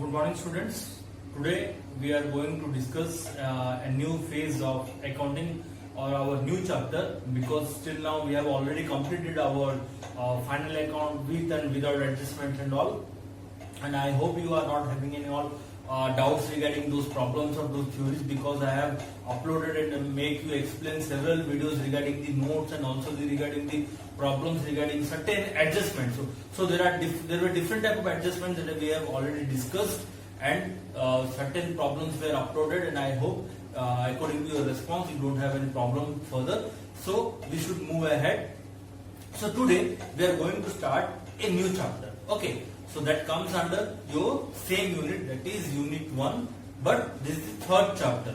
Good morning, students. Today we are going to discuss a new phase of accounting or our new chapter, because till now we have already completed our final account with and without adjustments and all. And I hope you are not having any all doubts regarding those problems or those theories, because I have uploaded and make you explain several videos regarding the notes and also regarding the problems regarding certain adjustments. So there were different type of adjustments that we have already discussed, and certain problems were uploaded, and I hope according to your response you don't have any problem further. So we should move ahead. So today we are going to start a new chapter. Okay. So that comes under your same unit, that is unit 1, but this is the third chapter.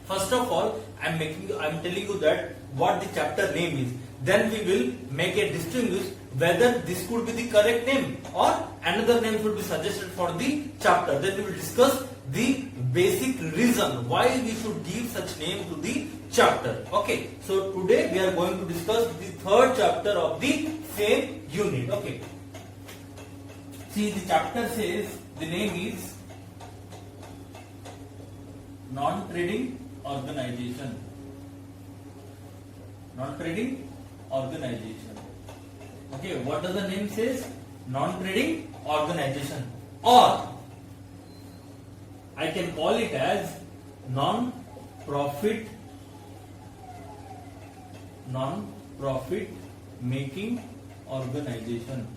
First of all, I am telling you that what the chapter name is. Then we will make a distinguish whether this could be the correct name or another name should be suggested for the chapter. Then we will discuss the basic reason why we should give such name to the chapter. Okay. So today we are going to discuss the third chapter of the same unit. Okay. See, the chapter says the name is non-trading organization. Non-trading organization. Okay, what does the name says? Non-trading organization, or I can call it as non-profit making organization.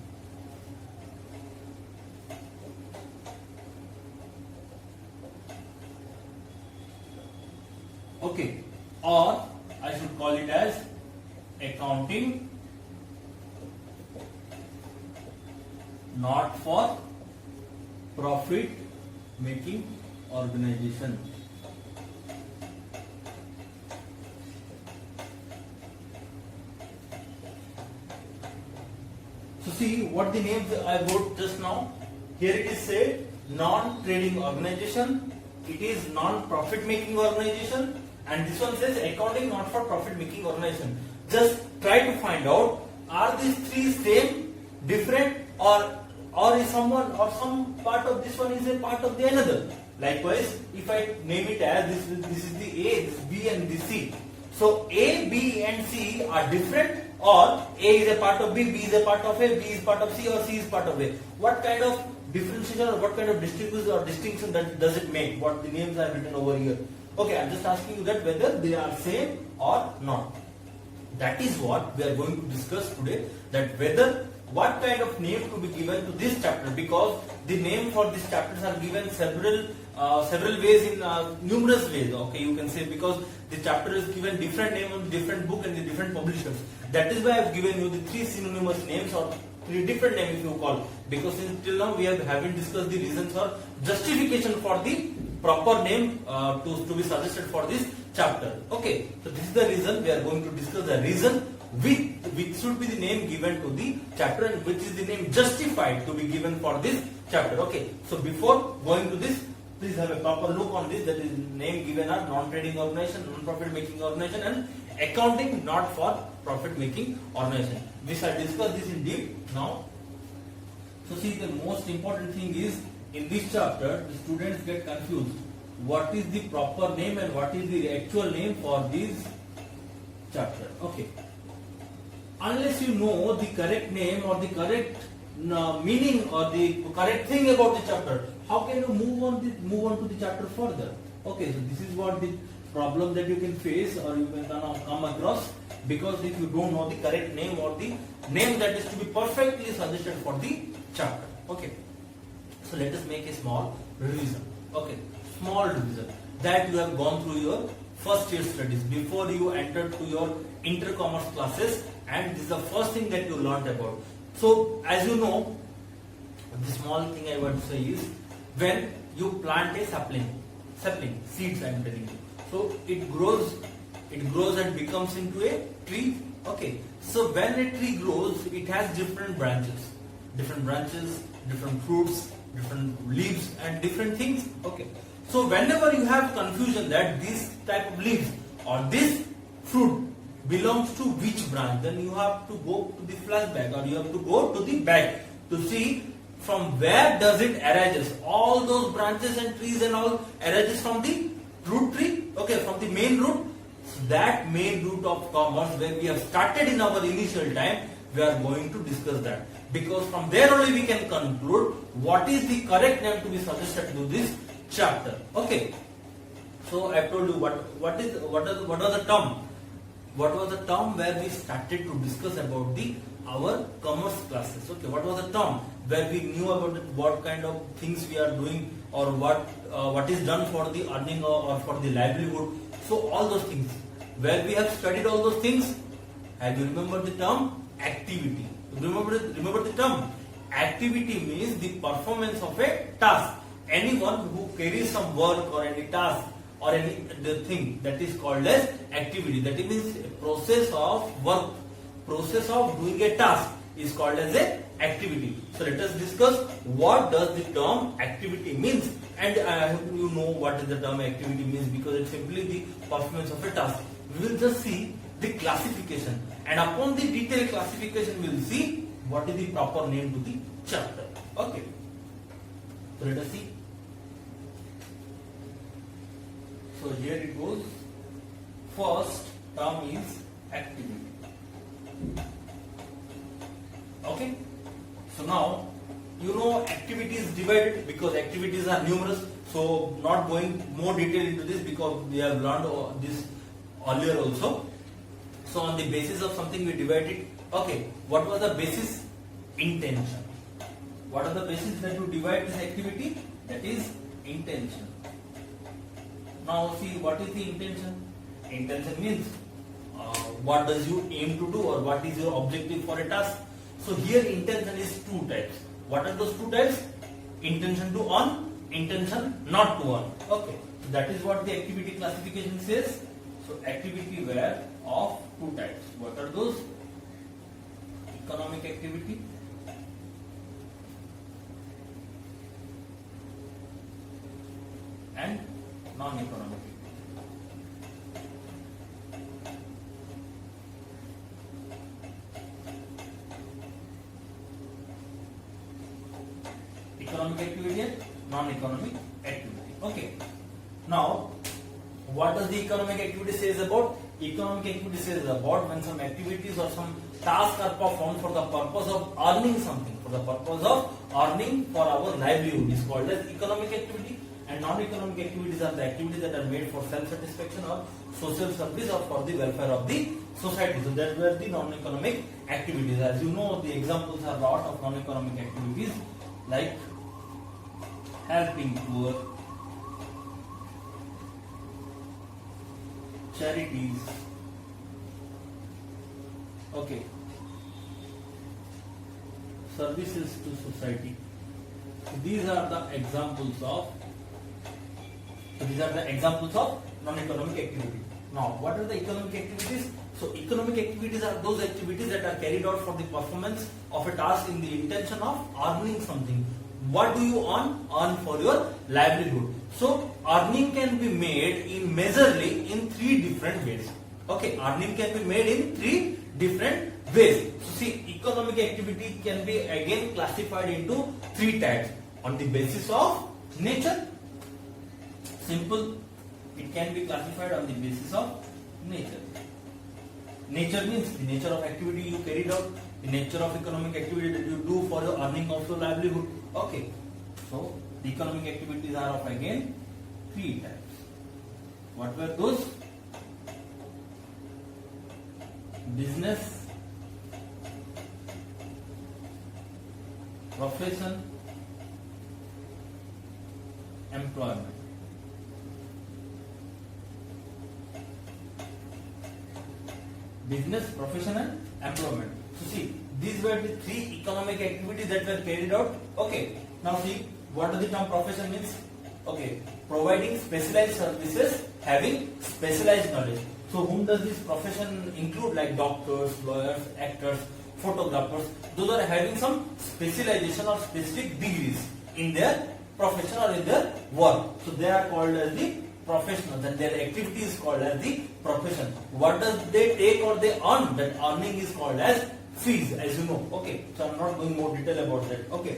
Okay, or I should call it as accounting not for profit making organization. So see what the names I wrote just now. Here it is said non-trading organization, it is non-profit making organization, and this one says accounting not for profit making organization. Just try to find out, are these three same, different, or is someone or some part of this one is a part of the another. Likewise, if I name it as this is the A, this B, and this C. So A, B, and C are different, or A is a part of B, B is a part of A, B is part of C, or C is part of A. What kind of differentiation or what kind of distinction that does it make? What the names are written over here? Okay, I am just asking you that whether they are same or not. That is what we are going to discuss today. That whether what kind of name to be given to this chapter, because the name for these chapters are given several ways in numerous ways. Okay, you can say, because the chapter is given different name on different book and the different publishers. That is why I have given you the three synonymous names or three different names if you call, because until now we haven't discussed the reasons or justification for the proper name to be suggested for this chapter. Okay, so this is the reason we are going to discuss the reason which should be the name given to the chapter and which is the name justified to be given for this chapter. Okay, so before going to this, please have a proper look on this. That is name given are non-trading organization, non-profit making organization, and accounting not for profit making organization. We shall discuss this in deep now. So see, the most important thing is in this chapter the students get confused. What is the proper name and what is the actual name for this chapter? Okay. Unless you know the correct name or the correct meaning or the correct thing about the chapter, how can you move on to the chapter further? Okay, so this is what the problem that you can face or you can come across, because if you don't know the correct name or the name that is to be perfectly suggested for the chapter. Okay, so let us make a small revision. Okay, small revision that you have gone through your first year studies before you entered to your inter-commerce classes, and this is the first thing that you learned about. So as you know, the small thing I want to say is, when you plant a sapling, seeds I am telling you, so it grows and becomes into a tree. Okay, so when a tree grows, it has different branches, different fruits, different leaves, and different things. Okay, so whenever you have confusion that this type of leaves or this fruit belongs to which branch, then you have to go to the flashback or you have to go to the back to see from where does it arises? All those branches and trees and all arises from the root tree, okay, from the main root. So that main root of commerce where we have started in our initial time, we are going to discuss that, because from there only we can conclude what is the correct name to be suggested to this chapter. Okay, so I told you what was the term. What was the term where we started to discuss about our commerce classes? Okay, what was the term where we knew about it, what kind of things we are doing, or what is done for the earning or for the livelihood. So all those things where we have studied all those things. Have you remembered the term activity? Remember the term activity means the performance of a task. Anyone who carries some work or any task or any the thing, that is called as activity. That means a process of work, process of doing a task is called as a activity. So let us discuss what does the term activity means, and I hope you know what is the term activity means, because it's simply the performance of a task. We will just see the classification, and upon the detailed classification we will see what is the proper name to the chapter. Okay, so let us see. So here it goes. First term is activity. Okay, so now you know activity is divided because activities are numerous. So not going more detail into this because we have learned this earlier also. So on the basis of something we divide it. Okay, what was the basis? Intention. What are the basis that you divide this activity? That is intention. Now see, what is the intention? Intention means what does you aim to do, or what is your objective for a task. So here intention is two types. What are those two types? Intention to earn, intention not to earn. Okay, so that is what the activity classification says. So activity were of two types. What are those? Economic activity and non-economic. Economic activity and non-economic activity. Okay. Now, what does the economic activity says about? Economic activity says about when some activities or some tasks are performed for the purpose of earning something, for the purpose of earning for our livelihood, is called as economic activity. And non-economic activities are the activities that are made for self-satisfaction or social service or for the welfare of the society. So that were the non-economic activities. As you know, the examples are a lot of non-economic activities like helping poor, charities, okay, services to society. So these are the examples of non-economic activity. Now, what are the economic activities? So economic activities are those activities that are carried out for the performance of a task in the intention of earning something. What do you earn? Earn for your livelihood. So earning can be made in majorly in three different ways. Okay, earning can be made in three different ways. So see, economic activity can be again classified into three types on the basis of nature. Simple, it can be classified on the basis of nature. Nature means the nature of activity you carried out, the nature of economic activity that you do for the earning of your livelihood. Okay, so the economic activities are of again three types. What were those? Business, profession, employment. Business, profession and employment. So see, these were the three economic activities that were carried out. Okay, now see, what does the term profession means? Okay, providing specialized services, having specialized knowledge. So whom does this profession include? Like doctors, lawyers, actors, photographers. Those are having some specialization or specific degrees in their profession or in their work. So they are called as the professionals, and their activity is called as the profession. What does they take or they earn? That earning is called as fees, as you know. Okay, so I'm not going more detail about that. Okay,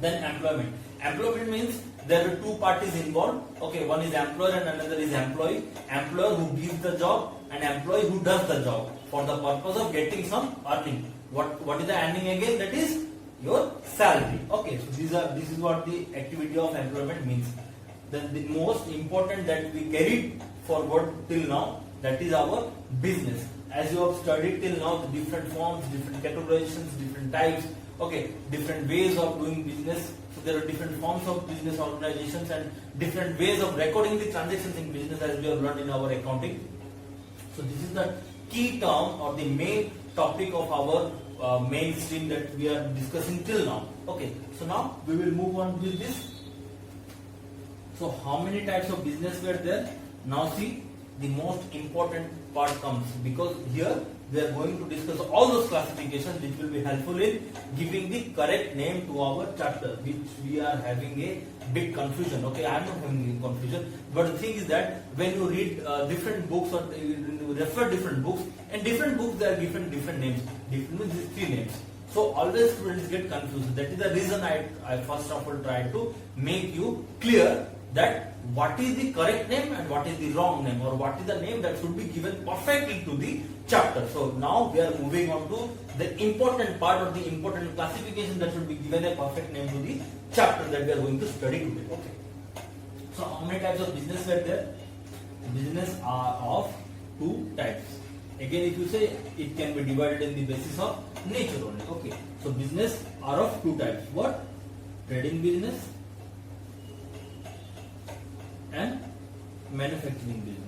Then employment. Employment means there are two parties involved. Okay, one is employer and another is employee. Employer who gives the job and employee who does the job for the purpose of getting some earning. What is the earning again? That is your salary. Okay, so this is what the activity of employment means. Then the most important that we carried forward till now, that is our business. As you have studied till now, the different forms, different categorizations, different types, okay, different ways of doing business. So there are different forms of business organizations and different ways of recording the transactions in business, as we have learned in our accounting. So this is the key term or the main topic of our main stream that we are discussing till now. Okay, so now we will move on with this. So how many types of business were there? Now see, the most important part comes, because here we are going to discuss all those classifications which will be helpful in giving the correct name to our chapter, which we are having a big confusion. Okay, I am not having a confusion, but the thing is that when you read different books or you refer different books, and different books they are given different names, different means three names. So always students get confused. That is the reason I first of all try to make you clear that what is the correct name and what is the wrong name, or what is the name that should be given perfectly to the chapter. So now we are moving on to the important part or the important classification that should be given a perfect name to the chapter that we are going to study today. Okay. So how many types of business were there? Business are of two types. Again, if you say, it can be divided in the basis of nature only. Okay. So business are of two types. What? Trading business and manufacturing business.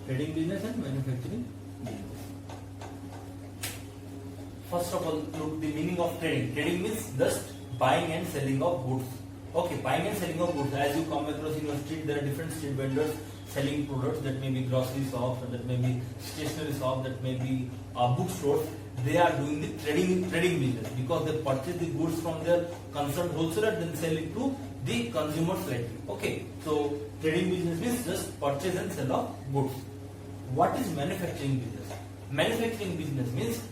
Trading business and manufacturing business. First of all, look the meaning of trading. Trading means just buying and selling of goods. Okay, buying and selling of goods. As you come across in your street, there are different street vendors selling products. That may be grocery shops, that may be stationery shops, that may be bookstores. They are doing the trading business, because they purchase the goods from their concerned wholesaler, then sell it to the consumers later. Okay, so trading business means just purchase and sell of goods. What is manufacturing business? Manufacturing business means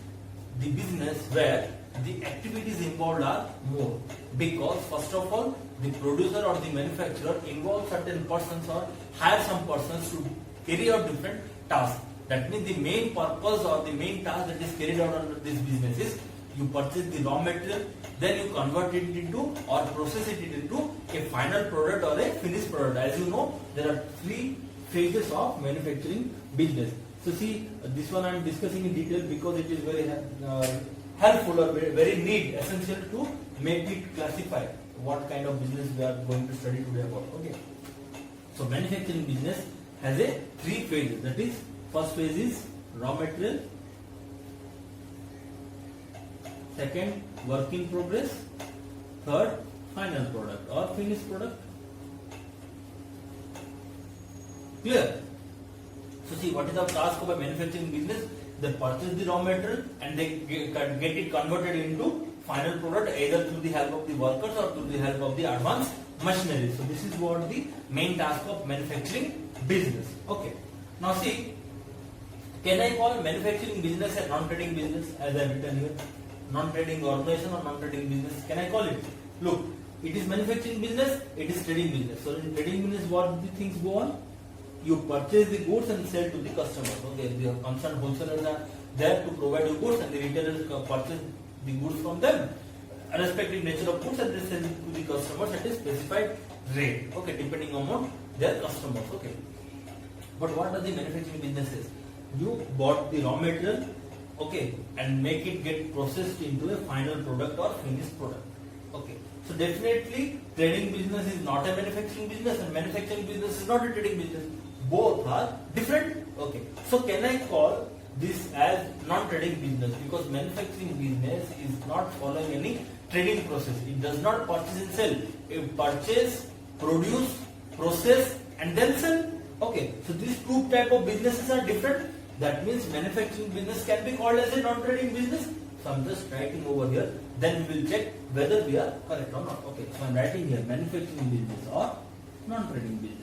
the business where the activities involved are more, because first of all, the producer or the manufacturer involves certain persons or hire some persons to carry out different tasks. That means the main purpose or the main task that is carried out under this business is you purchase the raw material, then you convert it into or process it into a final product or a finished product. As you know, there are three phases of manufacturing business. So see, this one I am discussing in detail because it is very helpful or very need, essential to make it classify what kind of business we are going to study today about. Okay. So manufacturing business has a three phases. That is, first phase is raw material, second work in progress, third final product or finished product. Clear? So see, what is the task of a manufacturing business? They purchase the raw material and they get it converted into final product, either through the help of the workers or through the help of the advanced machinery. So this is what the main task of manufacturing business. Okay. Now see, can I call manufacturing business a non-trading business, as I have written here? Non-trading organization or non-trading business? Can I call it? Look, it is manufacturing business, it is trading business. So in trading business, what the things go on? You purchase the goods and sell to the customers. Okay, the concerned wholesalers are there to provide you goods, and the retailers purchase the goods from them, irrespective nature of goods, and they sell it to the customers at a specified rate. Okay, depending on their customers. Okay. But what does the manufacturing business is? You bought the raw material, okay, and make it get processed into a final product or finished product. Okay. So definitely trading business is not a manufacturing business and manufacturing business is not a trading business. Both are different. Okay. So can I call this as non-trading business? Because manufacturing business is not following any trading process. It does not purchase and sell. It purchase, produce, process and then sell. Okay. So these two type of businesses are different. That means manufacturing business can be called as a non-trading business. So I'm just writing over here. Then we will check whether we are correct or not. Okay. So I'm writing here manufacturing business or non-trading business.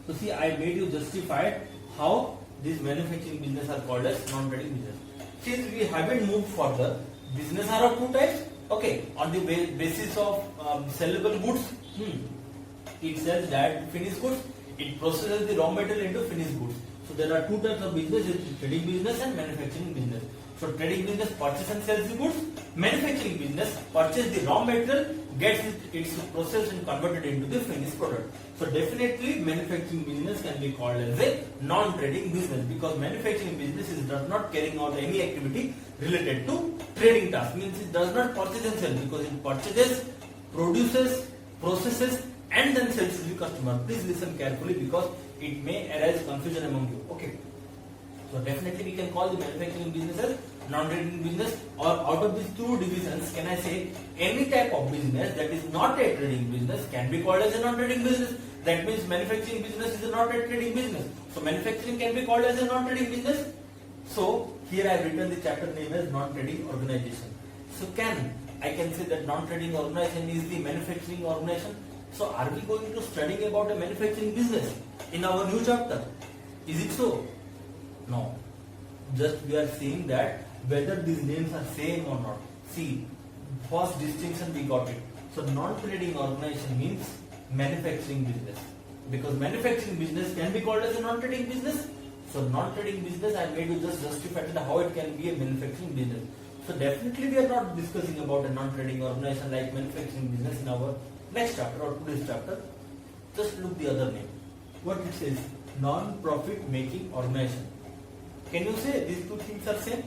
So see, I made you justify how these manufacturing business are called as non-trading business. since we haven't moved further, business are of two types. Okay, on the basis of sellable goods, it sells that finished goods. It processes the raw material into finished goods. So there are two types of business: trading business and manufacturing business. So trading business purchases and sells the goods. Manufacturing business purchases the raw material, gets its processed and converted into the finished product. So definitely manufacturing business can be called as a non-trading business, because manufacturing business does not carrying out any activity related to trading task. Means it does not purchase and sell, because it purchases, produces, processes and then sells to the customer. Please listen carefully, because it may arise confusion among you. Okay. So definitely we can call the manufacturing business as non-trading business, or out of these two divisions, can I say any type of business that is not a trading business can be called as a non-trading business. That means manufacturing business is not a trading business. So manufacturing can be called as a non-trading business. So here I have written the chapter name as non-trading organization. So I can say that non-trading organization is the manufacturing organization. So are we going to study about a manufacturing business in our new chapter? Is it so? No. Just we are seeing that whether these names are same or not. See, first distinction we got it. So non-trading organization means manufacturing business, because manufacturing business can be called as a non-trading business. So non-trading business I made you just justify how it can be a manufacturing business. So definitely we are not discussing about a non-trading organization like manufacturing business in our next chapter or today's chapter. Just look the other name. What it says, non-profit making organization. Can you say these two things are same?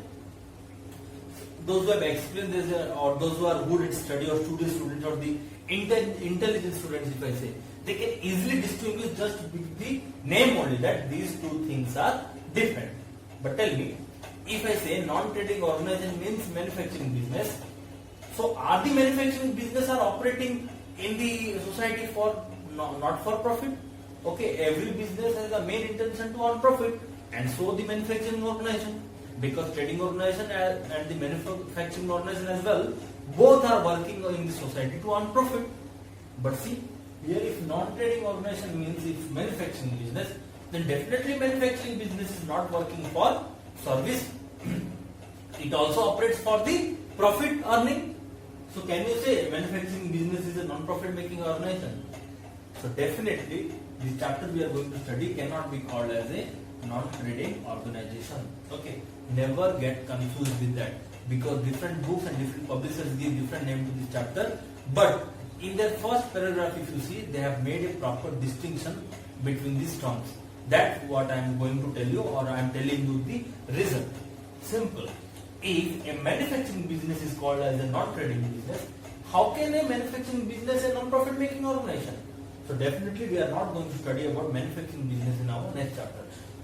Those who have experienced this, or those who are good at study, or students or the intelligent students, if I say, they can easily distinguish just with the name only that these two things are different. But tell me, if I say non-trading organization means manufacturing business, so are the manufacturing business are operating in the society for not for profit? Okay, every business has a main intention to earn profit, and so the manufacturing organization, because trading organization and the manufacturing organization as well, both are working in the society to earn profit. But see, here if non-trading organization means it's manufacturing business, then definitely manufacturing business is not working for service. It also operates for the profit earning. So can you say manufacturing business is a non-profit making organization? So definitely the chapter we are going to study cannot be called as a non-trading organization. Okay, never get confused with that, because different books and different publishers give different name to this chapter. But in their first paragraph, if you see, they have made a proper distinction between these terms. That's what I am going to tell you, or I am telling you the reason. Simple. If a manufacturing business is called as a non-trading business, how can a manufacturing business a non-profit making organization? So definitely we are not going to study about manufacturing business in our next chapter.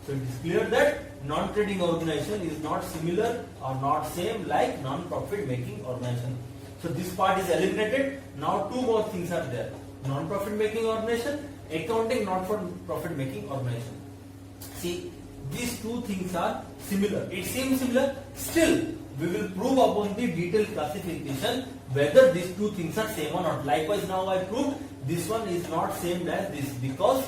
So it is clear that non-trading organization is not similar or not same like non-profit making organization. So this part is eliminated. Now two more things are there. Non-profit making organization, accounting not-for-profit making organization. See, these two things are similar. It seems similar. Still, we will prove upon the detailed classification whether these two things are same or not. Likewise, now I proved this one is not same as this, because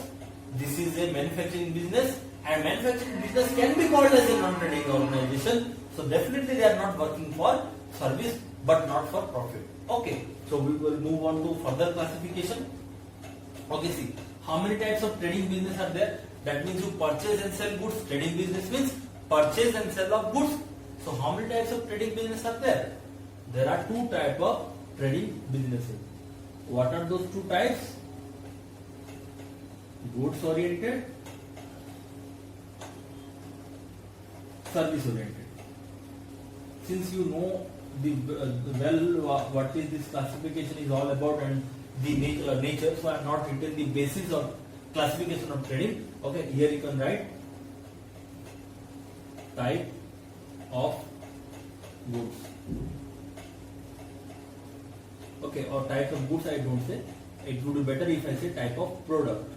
this is a manufacturing business, and manufacturing business can be called as a non-trading organization. So definitely they are not working for service but not for profit. Okay, so we will move on to further classification. Okay, see, how many types of trading business are there? That means you purchase and sell goods. Trading business means purchase and sell of goods. So how many types of trading business are there? There are two types of trading businesses. What are those two types? Goods oriented, service oriented. Since you know what is this classification is all about and the nature, so I have not written the basis of classification of trading. Okay, here you can write type of goods. Okay, or type of goods I don't say. It would be better if I say type of product,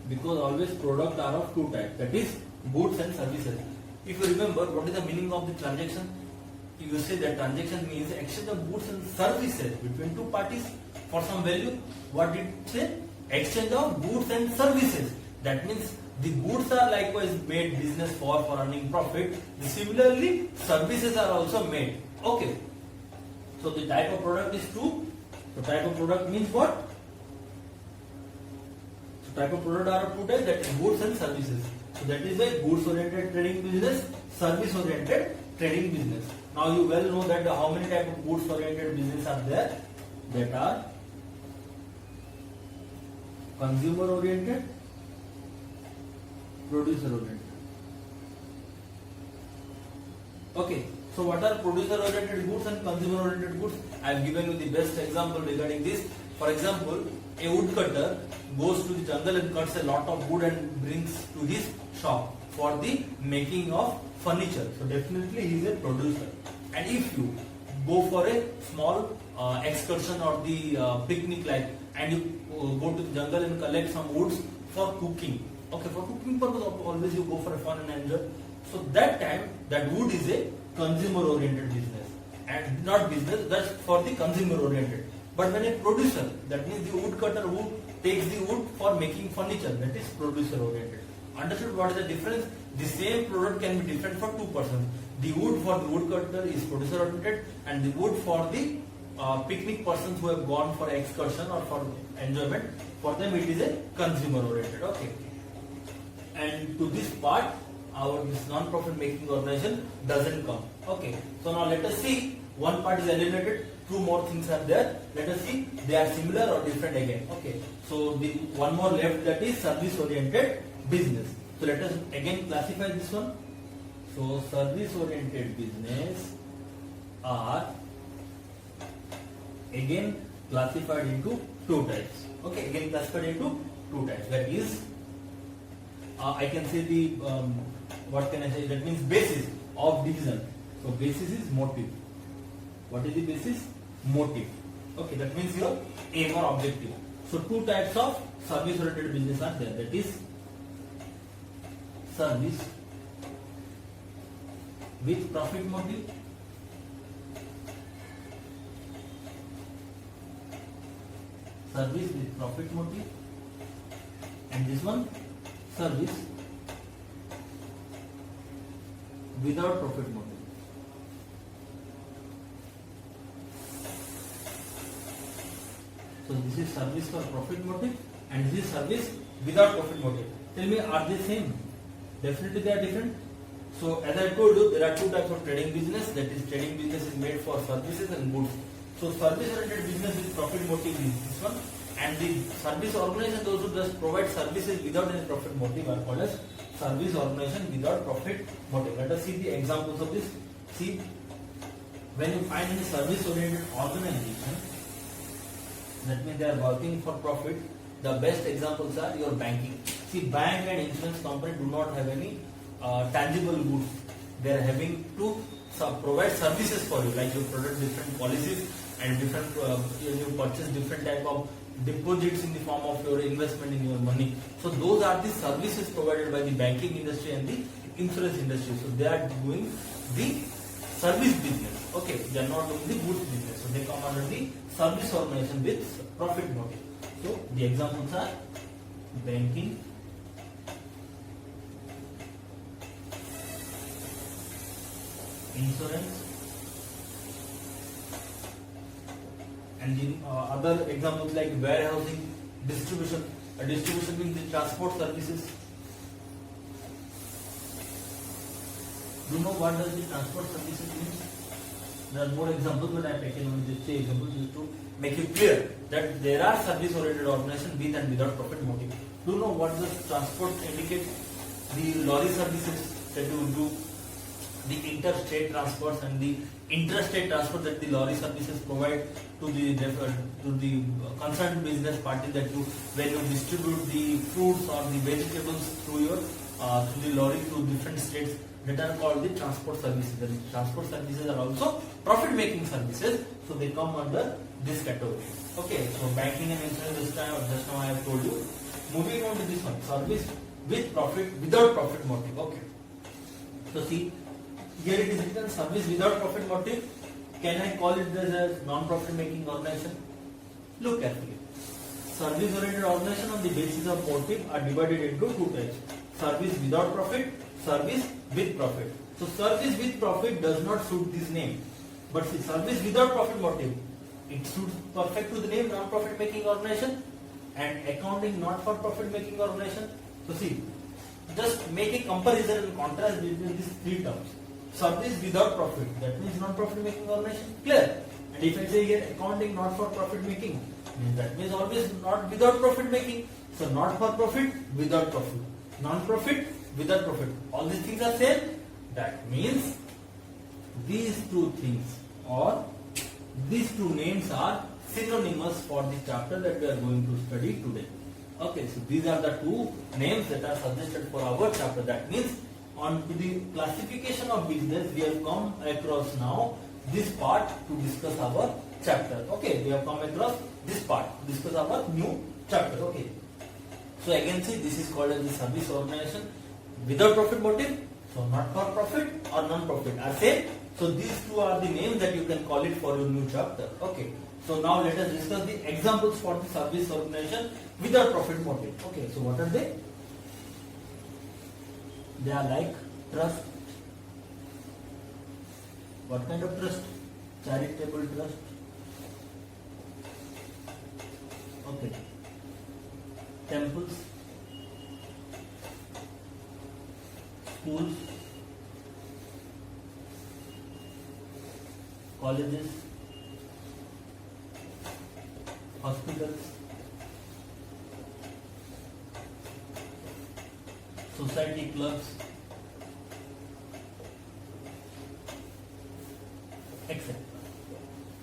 because always products are of two types, that is goods and services. If you remember, what is the meaning of the transaction? You say that transaction means exchange of goods and services between two parties for some value. What did it say? Exchange of goods and services. That means The goods are likewise made business for earning profit. Similarly, services are also made. Okay. So the type of product is two. So type of product means what? So type of product are two types, that is goods and services. So that is a goods oriented trading business, service oriented trading business. Now you well know that how many type of goods oriented business are there? That are consumer oriented, producer oriented. Okay, so what are producer oriented goods and consumer oriented goods? I have given you the best example regarding this. For example, a woodcutter goes to the jungle and cuts a lot of wood and brings to his shop for the making of furniture. So definitely he is a producer. And if you go for a small excursion or the picnic like, and you go to the jungle and collect some woods for cooking. Okay, for cooking purpose always you go for a fun and enjoy. So that time that wood is a consumer oriented business and not business, that's for the consumer oriented. But when a producer, that means the woodcutter who takes the wood for making furniture, that is producer oriented. Understood what is the difference? The same product can be different for two persons. The wood for the woodcutter is producer oriented, and the wood for the picnic persons who have gone for excursion or for enjoyment, for them it is a consumer oriented. Okay. And to this part, this non-profit making organization doesn't come. Okay. So now let us see, one part is eliminated, two more things are there. Let us see, they are similar or different again. Okay. So the one more left, that is service oriented business. So let us again classify this one. So service oriented business are again classified into two types. Okay, again classified into two types. That is, I can say the what can I say? That means basis of division. So basis is motive. What is the basis? Motive. Okay, that means your aim or objective. So two types of service oriented business are there. That is service with profit motive, service with profit motive, and this one service without profit motive. So this is service for profit motive and this is service without profit motive. Tell me, are they same? Definitely they are different. So as I told you, there are two types of trading business. That is, trading business is made for services and goods. So service oriented business with profit motive is this one, and the service organization, those who just provide services without any profit motive, are called as service organization without profit motive. Let us see the examples of this. See, when you find any service oriented organization, that means they are working for profit. The best examples are your banking. See, bank and insurance company do not have any tangible goods. They are having to provide services for you, like you product different policies and different you purchase different type of deposits in the form of your investment in your money. So those are the services provided by the banking industry and the insurance industry. So they are doing the service business. Okay, they are not doing the goods business. So they come under the service organization with profit motive. So the examples are banking, insurance, and the other examples like warehousing, distribution. Distribution means the transport services. Do you know what does the transport services mean? There are more examples, but I have taken only these three examples just to make it clear that there are service-oriented organizations with and without profit motive. Do you know what does transport indicate? The lorry services that you do, the interstate transports and the interstate transport that the lorry services provide to the concerned business party, that you, when you distribute the fruits or the vegetables through your through the lorry to different states, that are called the transport services. The transport services are also profit making services, so they come under this category. Okay, so banking and insurance, just now I have told you. Moving on to this one, service with profit, without profit motive. Okay, so see, here it is written service without profit motive. Can I call it as a non-profit making organization? Look carefully. Service oriented organization on the basis of motive are divided into two types. service without profit, service with profit. So service with profit does not suit this name, but see, service without profit motive, it suits perfect to the name non-profit making organization, and accounting not for profit making organization. So see, just make a comparison and contrast between these three terms. Service without profit, that means non-profit making organization, clear. And if I say here accounting not for profit making, that means always not without profit making. So not for profit, without profit. Non-profit, without profit. All these things are same. That means these two things or these two names are synonymous for the chapter that we are going to study today. Okay, so these are the two names that are suggested for our chapter. That means on to the classification of business, we have come across now this part to discuss our chapter. Okay, we have come across this part to discuss our new chapter. Okay, so again see, this is called as the service organization without profit motive. So not for profit or non-profit are same. So these two are the names that you can call it for your new chapter. Okay, so now let us discuss the examples for the service organization without profit motive. Okay, so what are they? They are like trust. What kind of trust? Charitable trust. Okay. Temples, schools, colleges, hospitals, society clubs, etc.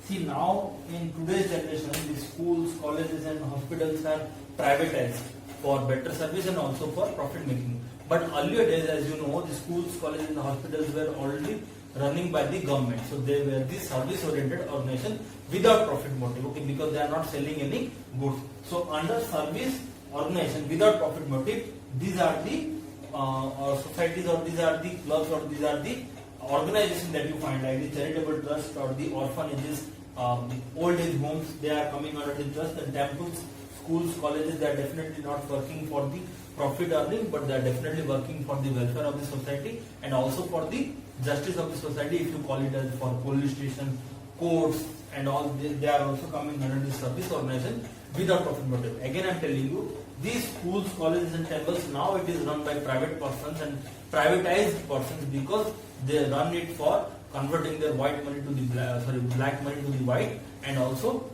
See, now in today's generation, the schools, colleges and hospitals are privatized for better service and also for profit making. But earlier days, as you know, the schools, colleges and hospitals were already running by the government. So they were the service oriented organization without profit motive, okay, because they are not selling any goods. So under service organization without profit motive, these are the societies, or these are the clubs, or these are the organizations that you find, like the charitable trust or the orphanages, old age homes, they are coming under the trust, and temples, schools, colleges, they are definitely not working for the profit earning, but they are definitely working for the welfare of the society and also for the justice of the society, if you call it as for police station, courts and all, they are also coming under the service organization without profit motive. Again I am telling you, these schools, colleges and temples, now it is run by private persons and privatized persons, because they run it for converting their white money to the black money to the white, and also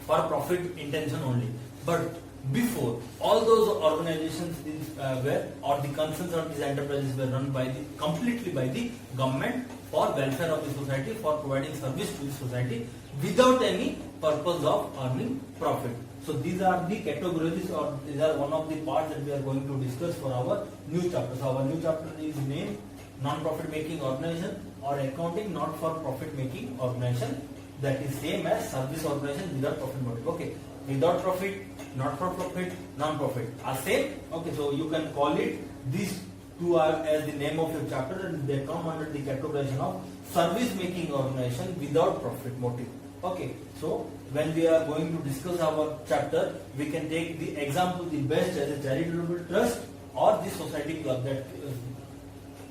for profit intention only. But before, all those organizations were, or the concerns of these enterprises were run by completely by the government for welfare of the society, for providing service to the society without any purpose of earning profit. So these are the categories, or these are one of the parts that we are going to discuss for our new chapter. So our new chapter is named non-profit making organization or accounting not for profit making organization, that is same as service organization without profit motive. Okay, without profit, not for profit, non-profit are same. Okay, so you can call it, these two are as the name of your chapter, and they come under the categorization of service making organization without profit motive. Okay, so when we are going to discuss our chapter, we can take the example, the best as a charitable trust or the society club,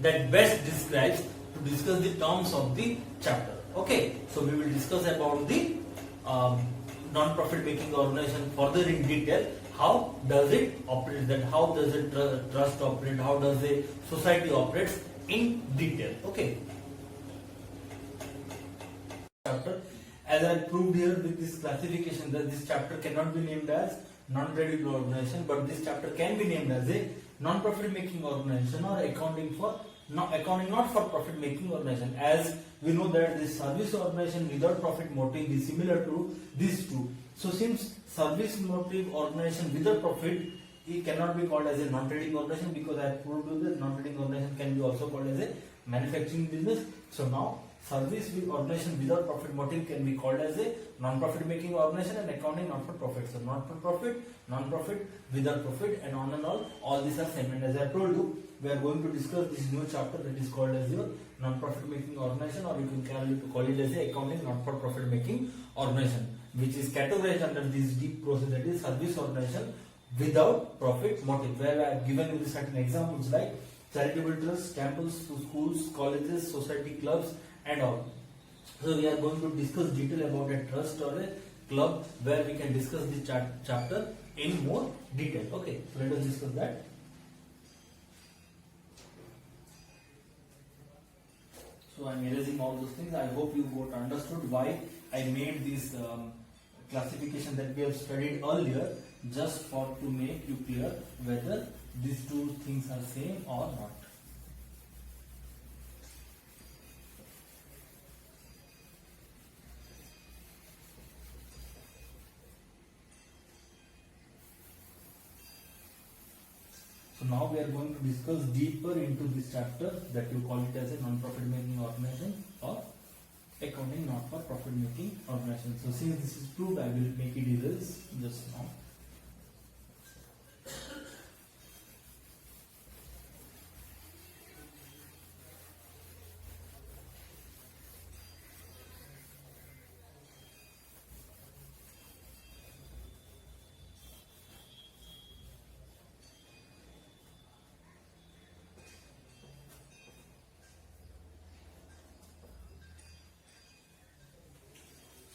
that best describes to discuss the terms of the chapter. Okay, so we will discuss about the non-profit making organization further in detail. How does it operate? That how does a trust operate? How does a society operates in detail? Okay. Chapter, as I proved here with this classification, that this chapter cannot be named as non-trading organization, but this chapter can be named as a non-profit making organization or accounting not for profit making organization. As we know that this service organization without profit motive is similar to these two. So since service motive organization without profit, it cannot be called as a non-trading organization, because I have proved you that non-trading organization can be also called as a manufacturing business. So now service organization without profit motive can be called as a non-profit making organization, and accounting not for profit. So not for profit, non-profit, without profit, and on and all these are same. And as I told you, we are going to discuss this new chapter that is called as your non-profit making organization, or you can call it as a accounting not for profit making organization, which is categorized under this deep process, that is service organization without profit motive. Where I have given you certain examples like charitable trusts, temples, schools, colleges, society, clubs, and all. So we are going to discuss detail about a trust or a club, where we can discuss this chapter in more detail. Okay, so let us discuss that. So I am erasing all those things. I hope you got understood why I made this classification that we have studied earlier, just for to make you clear whether these two things are same or not. So now we are going to discuss deeper into this chapter, that you call it as a non-profit making organization or accounting not for profit making organization. So since this is proved, I will make it erase just now.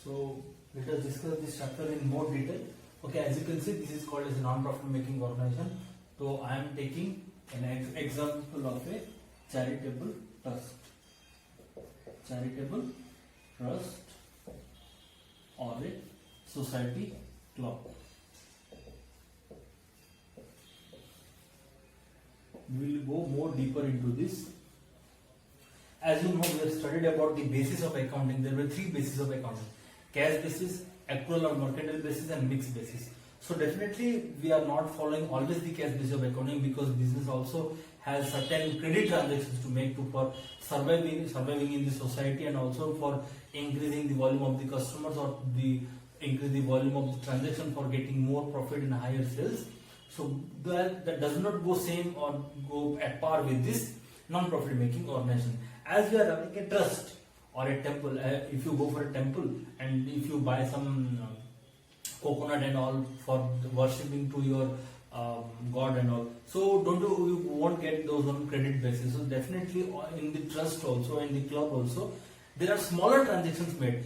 So let us discuss this chapter in more detail. Okay, as you can see, this is called as a non-profit making organization. So I am taking an example of a charitable trust. Charitable trust or a society club. We will go more deeper into this. As you know, we have studied about the basis of accounting. There were three bases of accounting: cash basis, accrual or mercantile basis, and mixed basis. So definitely we are not following always the cash basis of accounting, because business also has certain credit transactions to make for surviving in the society, and also for increasing the volume of the customers, or the increase the volume of the transaction for getting more profit and higher sales. So that does not go same or go at par with this non-profit making organization. As we are running a trust or a temple, if you go for a temple and if you buy some coconut and all for worshipping to your god and all, so you won't get those on credit basis. So definitely in the trust also, in the club also, there are smaller transactions made.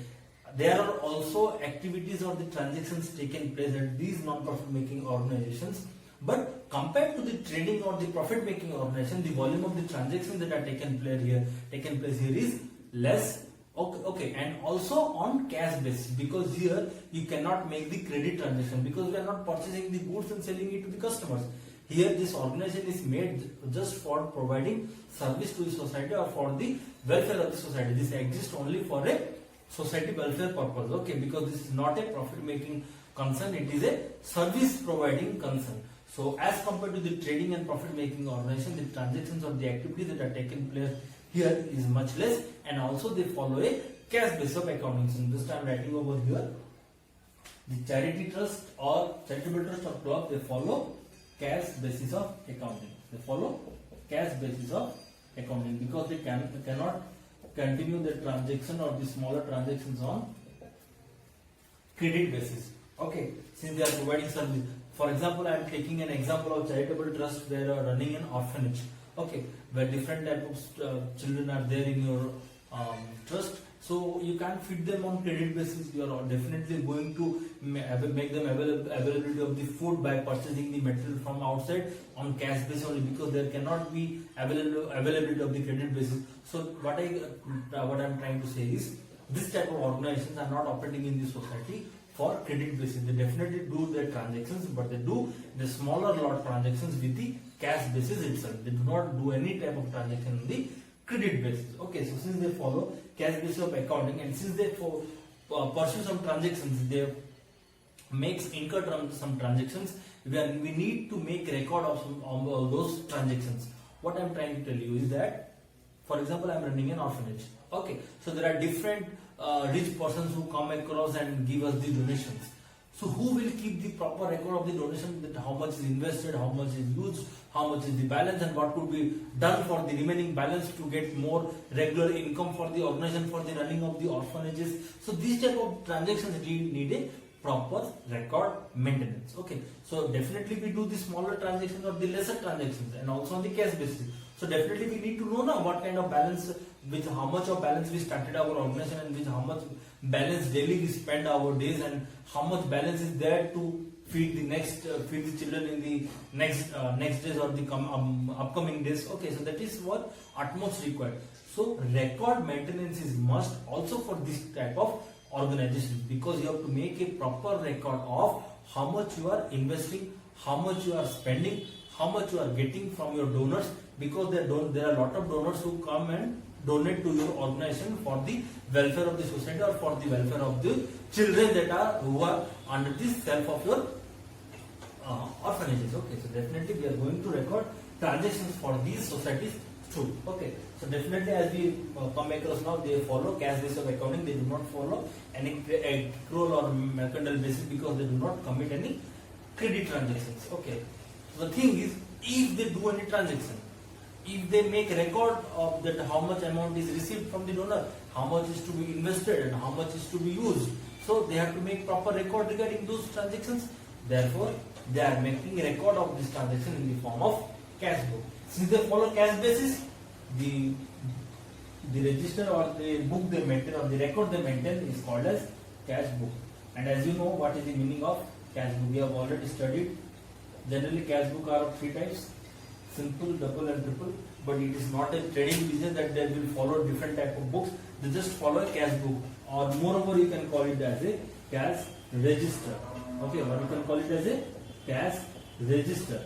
There are also activities or the transactions taken place at these non-profit making organizations. But compared to the trading or the profit making organization, the volume of the transactions that are taken place here is less. Okay, and also on cash basis, because here you cannot make the credit transaction, because we are not purchasing the goods and selling it to the customers. Here this organization is made just for providing service to the society or for the welfare of the society. This exists only for a society welfare purpose. Okay, because this is not a profit making concern, it is a service providing concern. So as compared to the trading and profit making organization, the transactions or the activities that are taken place here is much less, and also they follow a cash basis of accounting. So this time writing over here, the charity trust or charitable trust or club, they follow cash basis of accounting. They follow cash basis of accounting, because they cannot continue the transaction or the smaller transactions on credit basis. Okay, since they are providing service. For example, I am taking an example of charitable trust where you are running an orphanage. Okay, where different types of children are there in your trust. So you can't feed them on credit basis. You are definitely going to make them availability of the food by purchasing the material from outside on cash basis only, because there cannot be availability of the credit basis. So what I am trying to say is, this type of organizations are not operating in the society for credit basis. They definitely do their transactions, but they do the smaller lot transactions with the cash basis itself. They do not do any type of transaction on the credit basis. Okay, so since they follow cash basis of accounting, and since they pursue some transactions, they incur some transactions, we need to make record of those transactions. What I am trying to tell you is that, for example, I am running an orphanage. Okay, so there are different rich persons who come across and give us the donations. So who will keep the proper record of the donation, that how much is invested, how much is used, how much is the balance, and what could be done for the remaining balance to get more regular income for the organization for the running of the orphanages. So these type of transactions need a proper record maintenance. Okay, so definitely we do the smaller transactions or the lesser transactions, and also on the cash basis. So definitely we need to know now what kind of balance, with how much of balance we started our organization, and with how much balance daily we spend our days, and how much balance is there to feed the children in the next days or the upcoming days. Okay, so that is what utmost required. So record maintenance is must also for this type of organization, because you have to make a proper record of how much you are investing, how much you are spending, how much you are getting from your donors, because there are a lot of donors who come and donate to your organization for the welfare of the society or for the welfare of the children who are under the self of your orphanages. Okay, so definitely we are going to record transactions for these societies too. Okay, so definitely as we come across now, they follow cash basis of accounting. They do not follow any accrual or mercantile basis, because they do not commit any credit transactions. Okay, so the thing is, if they do any transaction, if they make record of that how much amount is received from the donor, how much is to be invested and how much is to be used, so they have to make proper record regarding those transactions. Therefore, they are making a record of this transaction in the form of cash book. Since they follow cash basis, the register or the book they maintain or the record they maintain is called as cash book. And as you know, what is the meaning of cash book? We have already studied. Generally, cash book are of three types: simple, double, and triple. But it is not a trading business that they will follow different type of books. They just follow a cash book, or moreover, you can call it as a cash register. Okay, or you can call it as a cash register,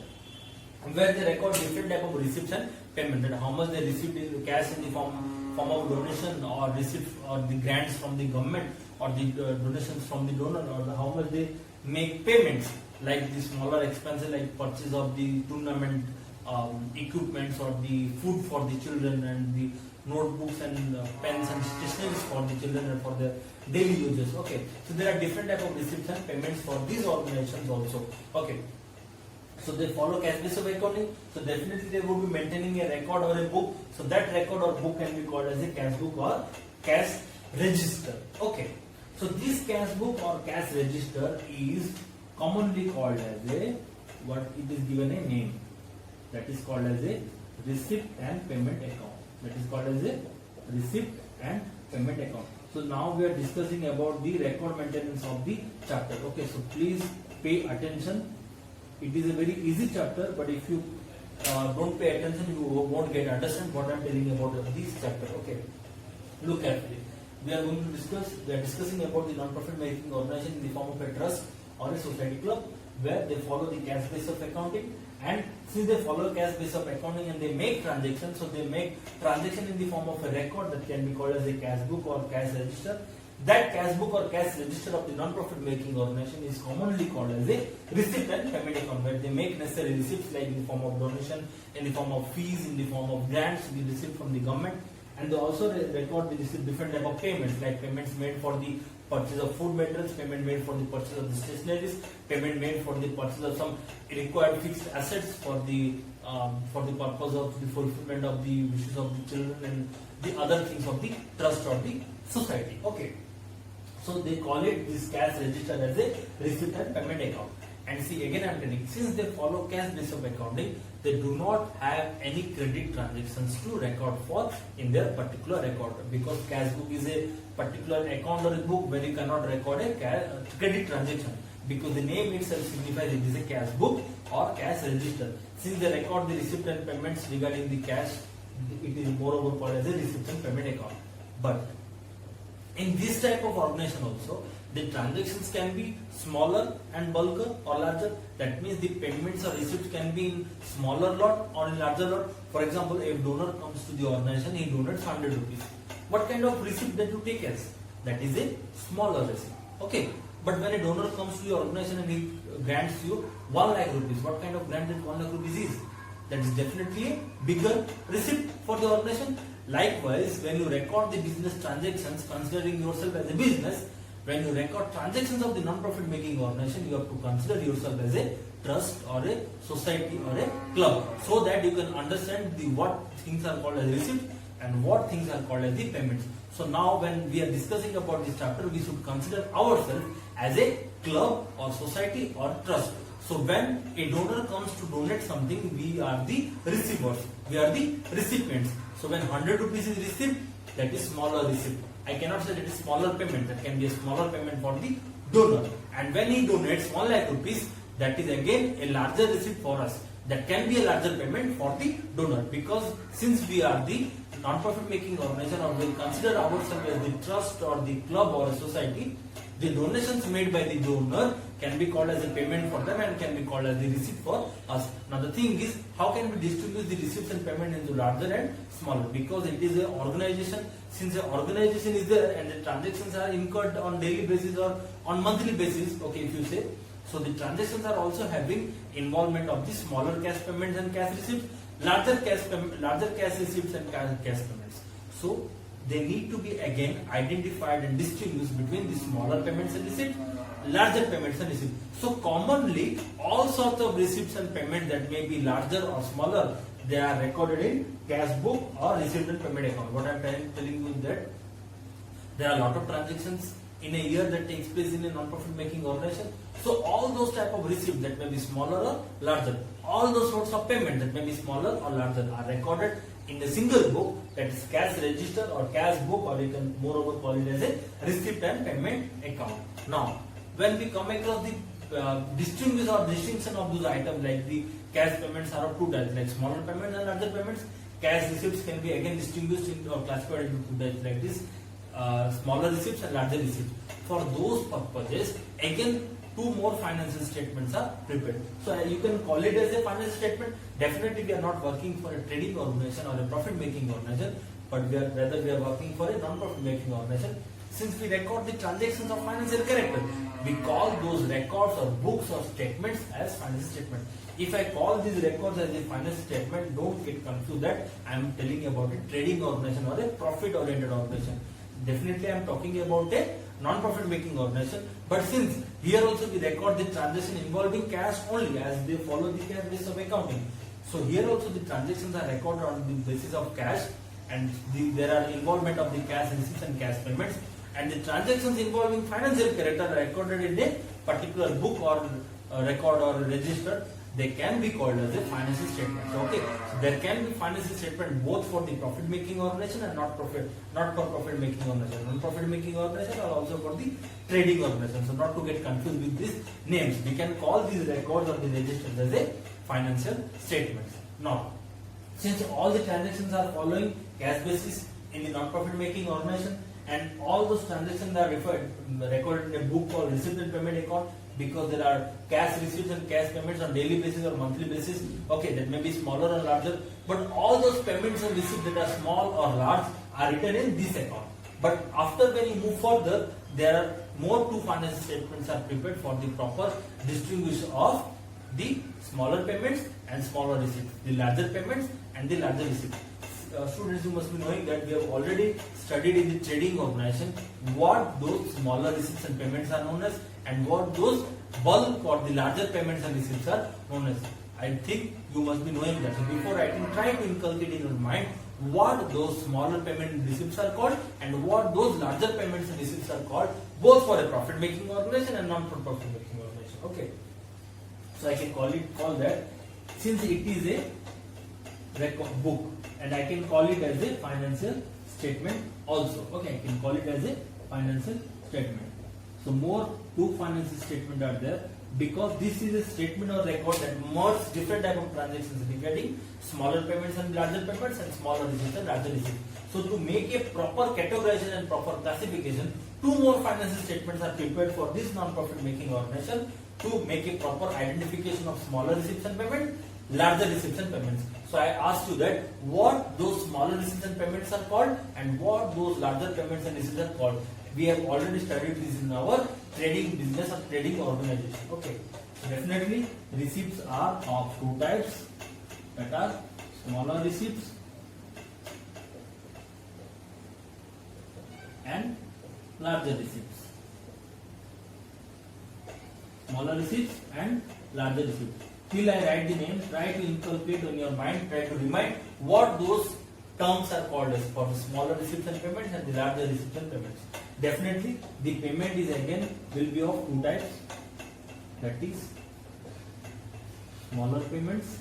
where they record different type of receipts and payment, that how much they received in the cash in the form of donation, or receipt, or the grants from the government, or the donations from the donor, or how much they make payments, like the smaller expenses like purchase of the tournament equipments, or the food for the children, and the notebooks and pens and stationeries for the children and for their daily uses. Okay, so there are different type of receipts and payments for these organizations also. Okay, so they follow cash basis of accounting, so definitely they would be maintaining a record or a book. So that record or book can be called as a cash book or cash register. Okay, so this cash book or cash register is commonly called as a, what it is given a name, that is called as a receipt and payment account. That is called as a receipt and payment account. So now we are discussing about the record maintenance of the chapter. Okay, so please pay attention. It is a very easy chapter, but if you don't pay attention, you won't understand what I am telling about this chapter. Okay, look carefully. We are discussing about the non-profit making organization in the form of a trust or a society club, where they follow the cash basis of accounting. And since they follow cash basis of accounting and they make transactions, so they make transaction in the form of a record that can be called as a cash book or cash register. That cash book or cash register of the non-profit making organization is commonly called as a receipt and payment account, where they make necessary receipts like in the form of donation, in the form of fees, in the form of grants, the receipt from the government. And they also record the different type of payments, like payments made for the purchase of food materials, payment made for the purchase of the stationeries, payment made for the purchase of some required fixed assets for the purpose of the fulfillment of the wishes of the children and the other things of the trust or the society. Okay, so they call it this cash register as a receipt and payment account. And see, again I am telling, since they follow cash basis of accounting, they do not have any credit transactions to record for in their particular record, because cash book is a particular account or a book where you cannot record a credit transaction, because the name itself signifies it is a cash book or cash register. Since they record the receipt and payments regarding the cash, it is moreover called as a receipt and payment account. But in this type of organization also, the transactions can be smaller and bulker or larger. That means the payments or receipts can be in smaller lot or in larger lot. For example, if donor comes to the organization, he donates 100 rupees. What kind of receipt that you take as? That is a smaller receipt. Okay. But when a donor comes to your organization and he grants you 1 lakh rupees, what kind of grant that 1 lakh rupees is? That is definitely a bigger receipt for the organization. Likewise, when you record the business transactions, considering yourself as a business, when you record transactions of the non-profit making organization, you have to consider yourself as a trust or a society or a club, so that you can understand what things are called as receipt and what things are called as the payments. So now when we are discussing about this chapter, we should consider ourselves as a club or society or trust. So when a donor comes to donate something, we are the receivers, we are the recipients. So when 100 rupees is received, that is smaller receipt. I cannot say that is smaller payment, that can be a smaller payment for the donor. And when he donates 1 lakh rupees, that is again a larger receipt for us. That can be a larger payment for the donor, because since we are the non-profit making organization, or we consider ourselves as the trust or the club or a society, the donations made by the donor can be called as a payment for them and can be called as the receipt for us. Now the thing is, how can we distinguish the receipts and payment into larger and smaller? Because it is an organization. Since an organization is there and the transactions are incurred on daily basis or on monthly basis, okay, if you say, so the transactions are also having involvement of the smaller cash payments and cash receipts, larger cash receipts and cash payments. So they need to be again identified and distinguished between the smaller payments and receipts, larger payments and receipts. So commonly all sorts of receipts and payments that may be larger or smaller, they are recorded in cash book or receipt and payment account. What I am telling you is that there are a lot of transactions in a year that takes place in a non-profit making organization. So all those type of receipts that may be smaller or larger, all those sorts of payment that may be smaller or larger are recorded in a single book, that is cash register or cash book, or you can moreover call it as a receipt and payment account. Now when we come across the distinction of those items, like the cash payments are of two types, like smaller payments and larger payments. Cash receipts can be again distinguished or classified into two types, like this, smaller receipts and larger receipts. For those purposes, again two more financial statements are prepared. So you can call it as a financial statement. Definitely we are not working for a trading organization or a profit making organization, but we are working for a non-profit making organization. Since we record the transactions of financial character, we call those records or books or statements as financial statement. If I call these records as a financial statement, don't get confused that I am telling you about a trading organization or a profit oriented organization. Definitely I am talking about a non-profit making organization, but since here also we record the transaction involving cash only, as they follow the cash basis of accounting. So here also the transactions are recorded on the basis of cash, and there are involvement of the cash receipts and cash payments, and the transactions involving financial character are recorded in a particular book or record or register. They can be called as a financial statement. So, okay, so there can be financial statement both for the profit making organization and not for profit making organization. Non-profit making organization or also for the trading organization. So not to get confused with these names, we can call these records or the registers as a financial statements. Now, since all the transactions are following cash basis in the non-profit making organization, and all those transactions are recorded in a book called receipt and payment account, because there are cash receipts and cash payments on daily basis or monthly basis, okay, that may be smaller or larger, but all those payments and receipts that are small or large are written in this account. But after when you move further, there are more two financial statements are prepared for the proper distinguishing of the smaller payments and smaller receipts, the larger payments and the larger receipts. Students, you must be knowing that we have already studied in the trading organization what those smaller receipts and payments are known as, and what those bulk or the larger payments and receipts are known as. I think you must be knowing that. So before writing, try to inculcate in your mind what those smaller payment and receipts are called and what those larger payments and receipts are called, both for a profit making organization and non-profit making organization. Okay. So I can call that, since it is a record book, and I can call it as a financial statement also. Okay, I can call it as a financial statement. So more two financial statements are there, because this is a statement or record that merges different type of transactions regarding smaller payments and larger payments and smaller receipts and larger receipts. So to make a proper categorization and proper classification, two more financial statements are prepared for this non-profit making organization to make a proper identification of smaller receipts and payments, larger receipts and payments. So I asked you that what those smaller receipts and payments are called and what those larger payments and receipts are called. We have already studied this in our trading business or trading organization. Okay, so definitely receipts are of two types, that are smaller receipts and larger receipts. Smaller receipts and larger receipts. Till I write the name, try to inculcate in your mind, try to remind what those terms are called as for the smaller receipts and payments and the larger receipts and payments. Definitely the payment is again will be of two types, that is smaller payments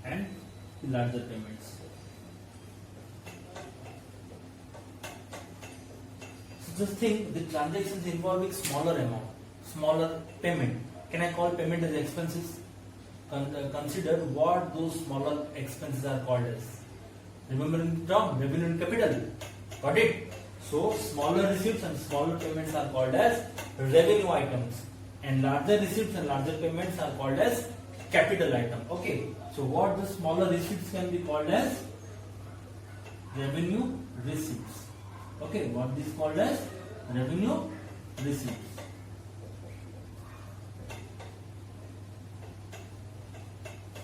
and the larger payments. So just think the transactions involving smaller amount, smaller payment. Can I call payment as expenses? Consider what those smaller expenses are called as. Remember in the term revenue and capital. Got it? So smaller receipts and smaller payments are called as revenue items, and larger receipts and larger payments are called as capital item. Okay. So what the smaller receipts can be called as revenue receipts. Okay. What this called as revenue receipts.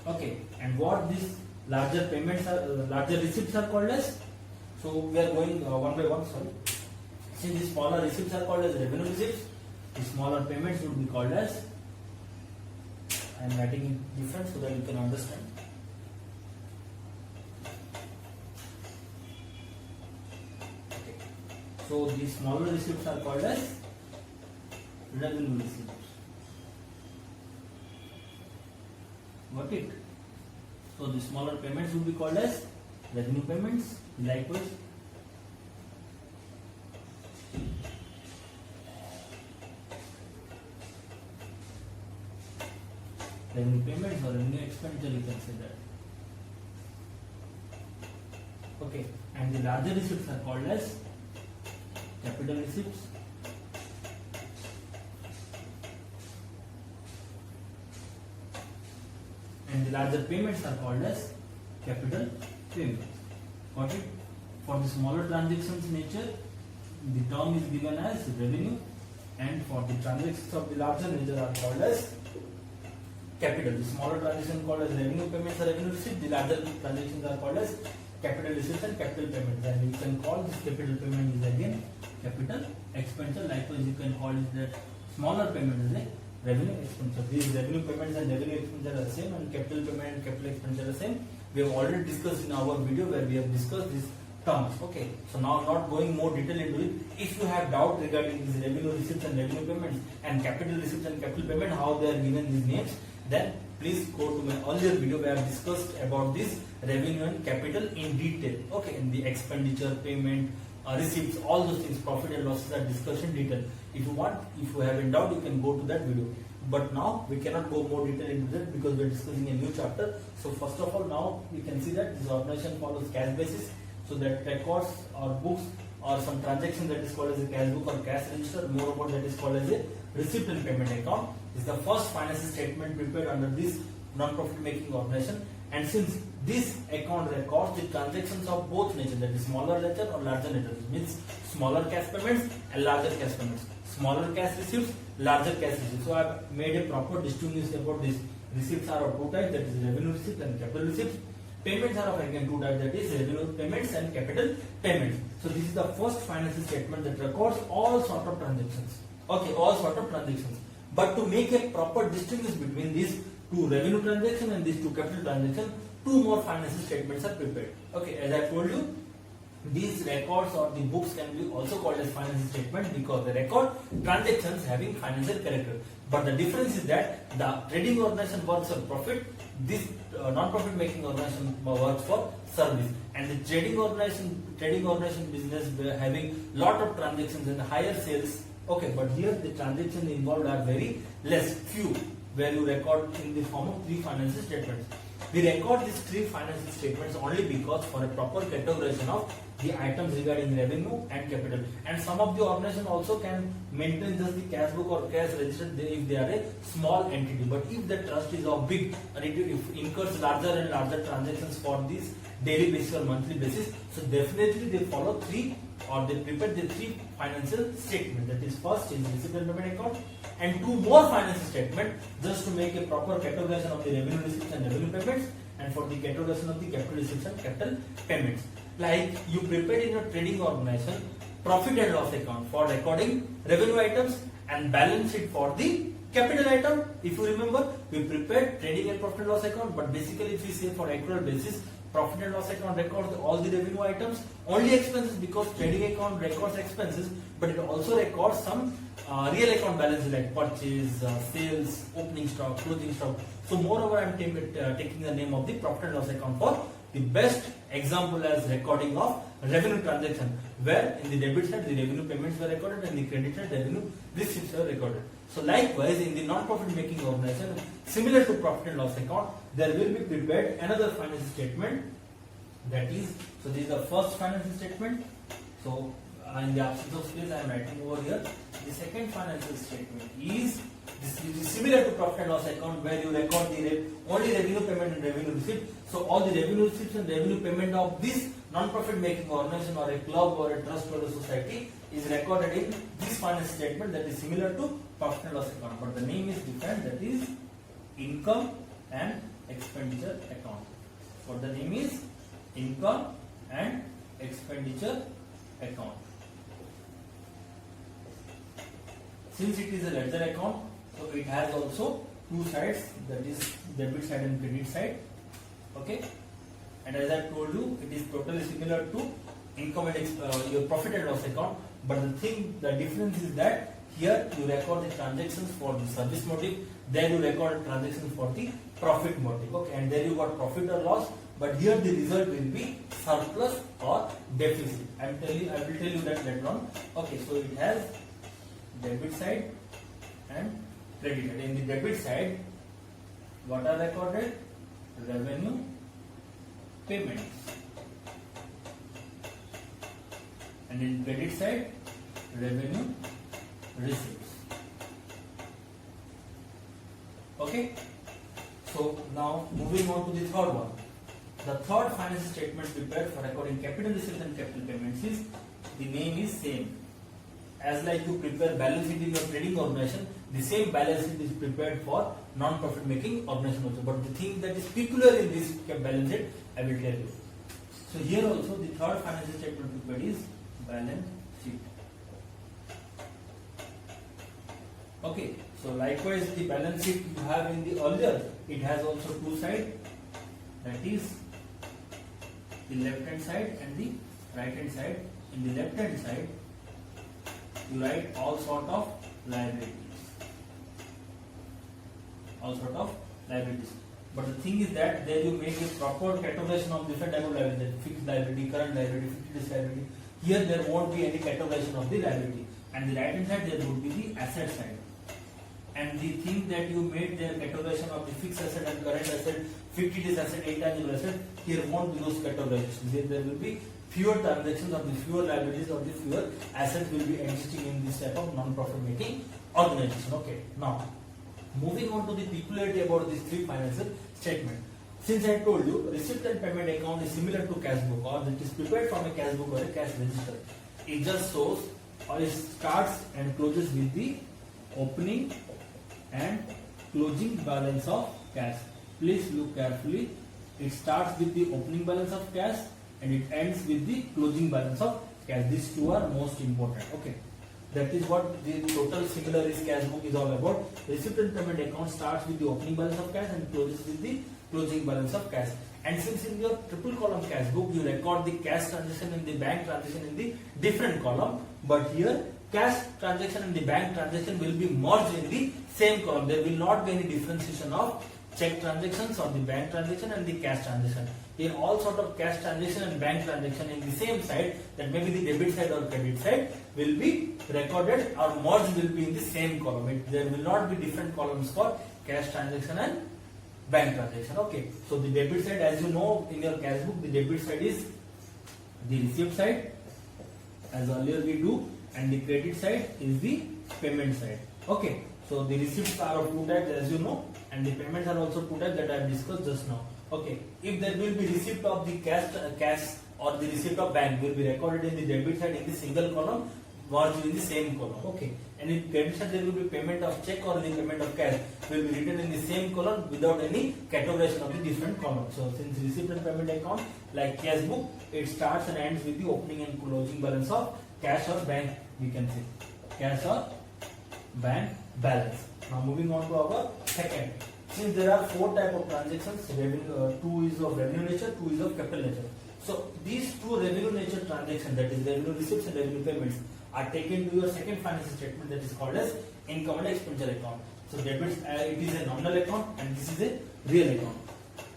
Okay, and what these larger payments are, larger receipts are called as? So we are going one by one. Sorry. See, these smaller receipts are called as revenue receipts. The smaller payments would be called as. I am writing it different so that you can understand. Okay. So the smaller receipts are called as revenue receipts. Got it? So the smaller payments would be called as revenue payments. Likewise, revenue payments or revenue expenditure, you can say that. Okay, and the larger receipts are called as capital receipts. And the larger payments are called as capital payments. Got it? For the smaller transactions nature, the term is given as revenue, and for the transactions of the larger nature are called as capital. The smaller transaction called as revenue payments or revenue receipts. The larger transactions are called as capital receipts and capital payments. And you can call this capital payment is again capital expenditure. Likewise, you can call it that smaller payment is a revenue expenditure. These revenue payments and revenue expenditure are the same, and capital payment and capital expenditure are the same. We have already discussed in our video where we have discussed these terms. Okay, so now not going more detail into it. If you have doubt regarding these revenue receipts and revenue payments and capital receipts and capital payment, how they are given these names, then please go to my earlier video where I have discussed about this revenue and capital in detail. Okay, in the expenditure, payment, receipts, all those things, profit and losses are discussed in detail. If you want, if you have in doubt, you can go to that video. But now we cannot go more detail into that because we are discussing a new chapter. So first of all, now we can see that this organization follows cash basis. So that records or books or some transaction that is called as a cash book or cash register. More about that is called as a receipt and payment account. This is the first financial statement prepared under this non-profit making organization. And since this account records the transactions of both nature, that is smaller nature or larger nature, means smaller cash payments and larger cash payments, smaller cash receipts, larger cash receipts. So I have made a proper distinction about this. Receipts are of two types, that is revenue receipts and capital receipts. Payments are of again two types, that is revenue payments and capital payments. So this is the first financial statement that records all sort of transactions. Okay, all sort of transactions. But to make a proper distinction between these two revenue transactions and these two capital transactions, two more financial statements are prepared. Okay, as I told you, these records or the books can be also called as financial statement because they record transactions having financial character. But the difference is that the trading organization works for profit, this non-profit making organization works for service, and the trading organization business having lot of transactions and higher sales. Okay, but here the transactions involved are very less, few, where you record in the form of three financial statements. We record these three financial statements only because for a proper categorization of the items regarding revenue and capital. And some of the organization also can maintain just the cash book or cash register if they are a small entity. But if the trust is of big and it incurs larger and larger transactions for this daily basis or monthly basis, so definitely they follow three or they prepare the three financial statements. That is, first is receipt and payment account, and two more financial statements just to make a proper categorization of the revenue receipts and revenue payments, and for the categorization of the capital receipts and capital payments. Like you prepared in your trading organization profit and loss account for recording revenue items and balance sheet for the Capital item, if you remember, we prepared trading and profit and loss account, but basically if we say for accrual basis, profit and loss account records all the revenue items, only expenses, because trading account records expenses, but it also records some real account balances like purchase, sales, opening stock, closing stock. So moreover, I am taking the name of the profit and loss account for the best example as recording of revenue transaction, where in the debit side the revenue payments were recorded and the credit side revenue receipts were recorded. So likewise, in the non-profit making organization, similar to profit and loss account, there will be prepared another financial statement. That is, so this is the first financial statement. So in the absence of space, I am writing over here. The second financial statement is similar to profit and loss account, where you record the only revenue payment and revenue receipt. So all the revenue receipts and revenue payment of this non-profit making organization or a club or a trust or a society is recorded in this financial statement, that is similar to profit and loss account, but the name is different, that is income and expenditure account. What the name is? Income and expenditure account. Since it is a ledger account, so it has also two sides, that is debit side and credit side. Okay, and as I told you, it is totally similar to income and your profit and loss account, but the difference is that here you record the transactions for the service motive, there you record transactions for the profit motive. Okay, and there you got profit or loss, but here the result will be surplus or deficit. I will tell you that later on. Okay, so it has debit side and credit side. In the debit side, what are recorded? Revenue payments, and in credit side, revenue receipts. Okay, so now moving on to the third one. The third financial statement prepared for recording capital receipts and capital payments is, the name is same. As like you prepare balance sheet in your trading organization, the same balance sheet is prepared for non-profit making organization also. But the thing that is peculiar in this balance sheet, I will tell you. So here also the third financial statement prepared is balance sheet. Okay, so likewise the balance sheet you have in the earlier, it has also two sides, that is the left hand side and the right hand side. In the left hand side, you write all sort of liabilities. But the thing is that there you make a proper categorization of different type of liability, fixed liability, current liability, fictitious liability. Here there won't be any categorization of the liability. And the right hand side there would be the asset side. And the thing that you made the categorization of the fixed asset and current asset, fictitious asset, intangible asset, here won't be those categorizations. There will be fewer transactions or the fewer liabilities or the fewer assets will be existing in this type of non-profit making organization. Okay, now moving on to the peculiarity about these three financial statements. Since I told you receipt and payment account is similar to cash book, or it is prepared from a cash book or a cash register. It just shows or it starts and closes with the opening and closing balance of cash. Please look carefully. It starts with the opening balance of cash and it ends with the closing balance of cash. These two are most important. Okay, that is what the total similar is cash book is all about. Receipt and payment account starts with the opening balance of cash and closes with the closing balance of cash. And since in your triple column cash book you record the cash transaction and the bank transaction in the different column, but here cash transaction and the bank transaction will be merged in the same column. There will not be any differentiation of check transactions or the bank transaction and the cash transaction. In all sort of cash transaction and bank transaction in the same side, that maybe the debit side or credit side will be recorded or merged will be in the same column. There will not be different columns for cash transaction and bank transaction. Okay, so the debit side, as you know in your cash book, the debit side is the receipt side as earlier we do, and the credit side is the payment side. Okay, so the receipts are of two types as you know, and the payments are also two types that I have discussed just now. Okay, if there will be receipt of the cash or the receipt of bank will be recorded in the debit side in the single column, merged in the same column. Okay, and in credit side there will be payment of check or the payment of cash will be written in the same column without any categorization of the different columns. So since receipt and payment account like cash book, it starts and ends with the opening and closing balance of cash or bank, we can say cash or bank balance. Now moving on to our second. Since there are four type of transactions, two is of revenue nature, two is of capital nature. So these two revenue nature transactions, that is revenue receipts and revenue payments, are taken to your second financial statement, that is called as income and expenditure account. So debits, it is a nominal account and this is a real account,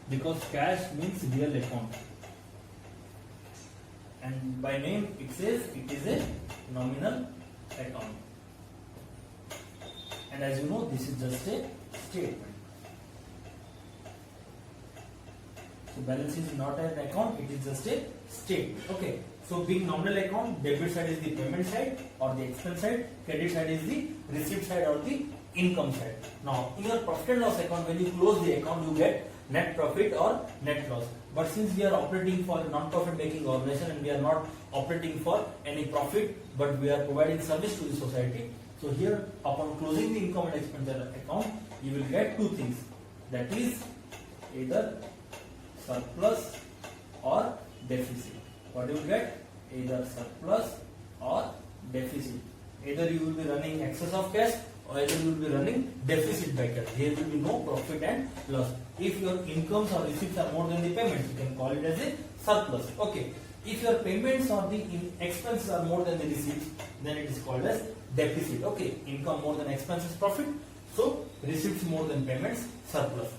because cash means real account, and by name it says it is a nominal account. And as you know, this is just a statement. So balance sheet is not an account, it is just a statement. Okay. So being nominal account, debit side is the payment side or the expense side, credit side is the receipt side or the income side. Now in your profit and loss account, when you close the account, you get net profit or net loss. But since we are operating for a non-profit making organization and we are not operating for any profit, but we are providing service to the society, so here upon closing the income and expenditure account, you will get two things, that is either surplus or deficit. What you will get? Either surplus or deficit. Either you will be running excess of cash or either you will be running deficit by cash. There will be no profit and loss. If your incomes or receipts are more than the payments, you can call it as a surplus. Okay. If your payments or the expenses are more than the receipts, then it is called as deficit. Okay. Income more than expenses, profit. So receipts more than payments, surplus.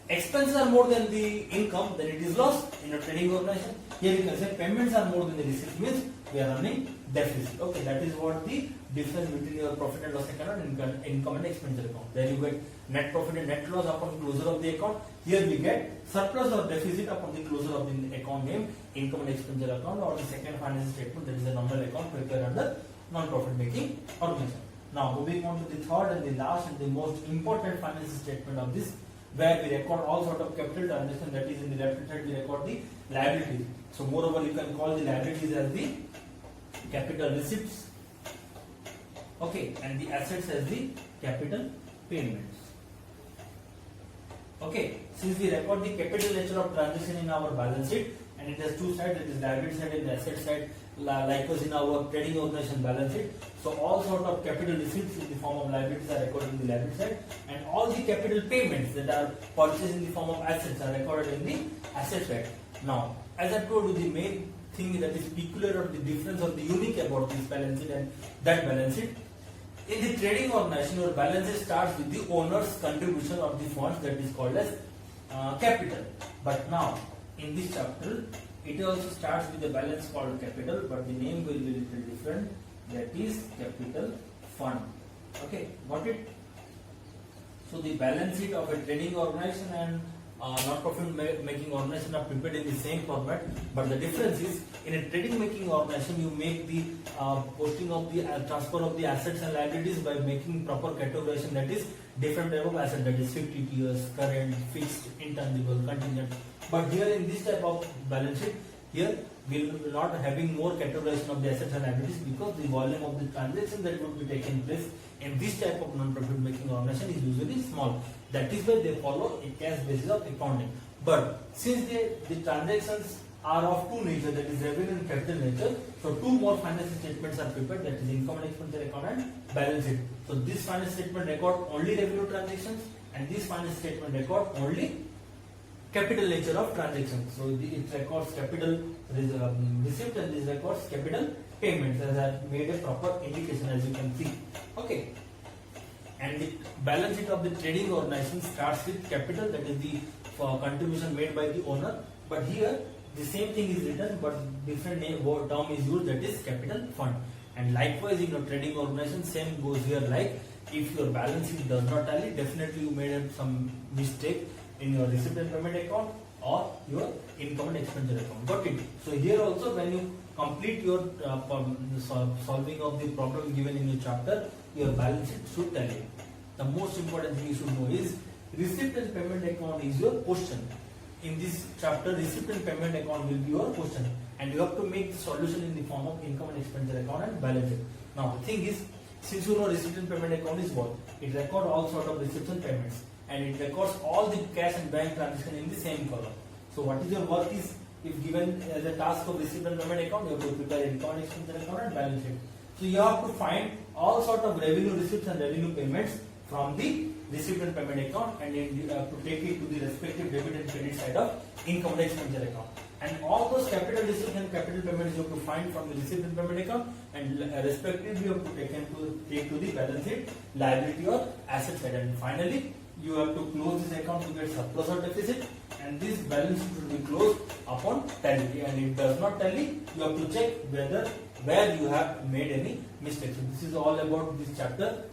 Expenses are more than the income, then it is loss in a trading organization. Here you can say payments are more than the receipts, means we are running deficit. Okay, that is what the difference between your profit and loss account and income and expenditure account. There you get net profit and net loss upon closure of the account. Here we get surplus or deficit upon the closure of the account name, income and expenditure account, or the second financial statement, that is a nominal account prepared under non-profit making organization. Now moving on to the third and the last and the most important financial statement of this, where we record all sort of capital transactions, that is in the left hand side we record the liabilities. So moreover you can call the liabilities as the capital receipts, okay, and the assets as the capital payments. Okay, since we record the capital nature of transaction in our balance sheet and it has two sides, that is liability side and the asset side, likewise in our trading organization balance sheet. So all sort of capital receipts in the form of liabilities are recorded in the liability side, and all the capital payments that are purchased in the form of assets are recorded in the asset side. Now, as I told you, the main thing that is peculiar or the difference or the unique about this balance sheet and that balance sheet, in the trading organization, your balance sheet starts with the owner's contribution of the funds, that is called as capital. But now, in this chapter, it also starts with a balance called capital, but the name will be little different. That is capital fund. Okay, got it? So the balance sheet of a trading organization and non-profit making organization are prepared in the same format, but the difference is in a trading making organization you make the posting of the transfer of the assets and liabilities by making proper categorization, that is different type of asset, that is fixed years, current, fixed, intangible, contingent. But here in this type of balance sheet, here we will not having more categorization of the assets and liabilities, because the volume of the transaction that would be taking place in this type of non-profit making organization is usually small. That is why they follow a cash basis of accounting. But since the transactions are of two nature, that is revenue and capital nature, so two more financial statements are prepared, that is income and expenditure account and balance sheet. So this financial statement record only revenue transactions and this financial statement record only capital nature of transactions. So it records capital receipt and this records capital payments, as I made a proper indication, as you can see. Okay. And the balance sheet of the trading organization starts with capital, that is the contribution made by the owner. But here the same thing is written, but different term is used, that is capital fund. And likewise in your trading organization, same goes here. Like if your balance sheet does not tally, definitely you made some mistake in your receipt and payment account or your income and expenditure account. Got it? So here also, when you complete your solving of the problem given in your chapter, your balance sheet should tally. The most important thing you should know is receipt and payment account is your question. In this chapter, receipt and payment account will be your question, and you have to make the solution in the form of income and expenditure account and balance sheet. Now the thing is, since you know receipt and payment account is what, it records all sort of receipts and payments, and it records all the cash and bank transaction in the same column. So what is your work is, if given as a task of receipt and payment account, you have to prepare income and expenditure account and balance sheet. So you have to find all sort of revenue receipts and revenue payments from the receipt and payment account, and then you have to take it to the respective debit and credit side of income and expenditure account. And all those capital receipts and capital payments you have to find from the receipt and payment account, and respectively you have to take to the balance sheet, liability or asset side. And finally, you have to close this account to get surplus or deficit, and this balance sheet should be closed upon tally. And if it does not tally, you have to check where you have made any mistakes. So this is all about this chapter,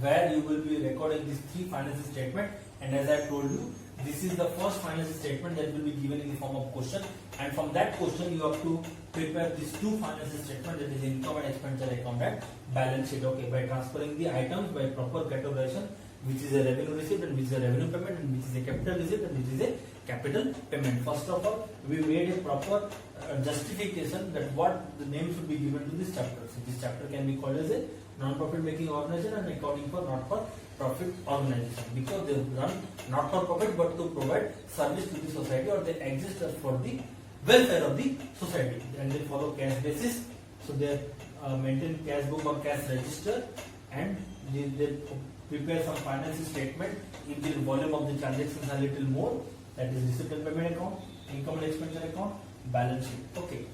where you will be recording these three financial statements. And as I told you, this is the first financial statement that will be given in the form of question, and from that question you have to prepare these two financial statements, that is income and expenditure account and balance sheet. Okay, by transferring the items by proper categorization, which is a revenue receipt and which is a revenue payment and which is a capital receipt and which is a capital payment. First of all, we made a proper justification that what the name should be given to this chapter. So this chapter can be called as a non-profit making organization and accounting for not-for-profit organization, because they run not for profit but to provide service to the society, or they exist for the welfare of the society, and they follow cash basis. So they maintain cash book or cash register, and they prepare some financial statement if the volume of the transactions are little more, that is receipt and payment account, income and expenditure account, balance sheet. Okay.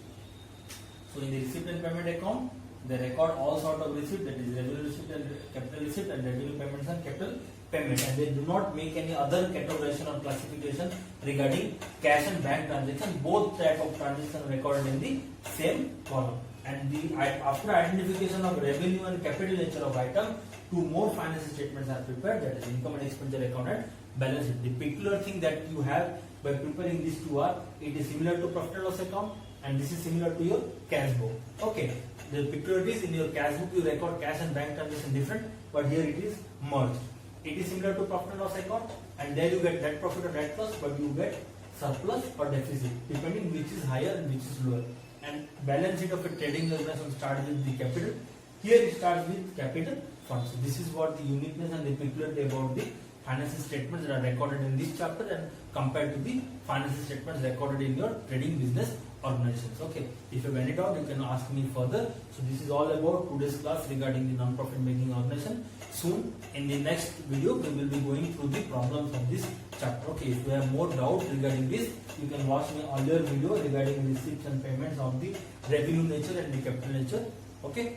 So in the receipt and payment account, they record all sort of receipt, that is revenue receipt and capital receipt and revenue payments and capital payment, and they do not make any other categorization or classification regarding cash and bank transaction. Both type of transactions are recorded in the same column. And after identification of revenue and capital nature of item, two more financial statements are prepared, that is income and expenditure account and balance sheet. The peculiar thing that you have by preparing these two are, it is similar to profit and loss account, and this is similar to your cash book. Okay, the peculiarities, in your cash book you record cash and bank transaction different, but here it is merged. It is similar to profit and loss account, and there you get net profit or net loss, but you get surplus or deficit, depending which is higher and which is lower. And balance sheet of a trading organization starts with the capital. Here it starts with capital funds. So this is what the uniqueness and the peculiarity about the financial statements that are recorded in this chapter and compared to the financial statements recorded in your trading business organizations. Okay, if you have any doubt, you can ask me further. So this is all about today's class regarding the non-profit making organization. Soon in the next video we will be going through the problems of this chapter. Okay, if you have more doubt regarding this, you can watch my earlier video regarding receipts and payments of the revenue nature and the capital nature. Okay,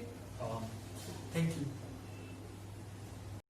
thank you.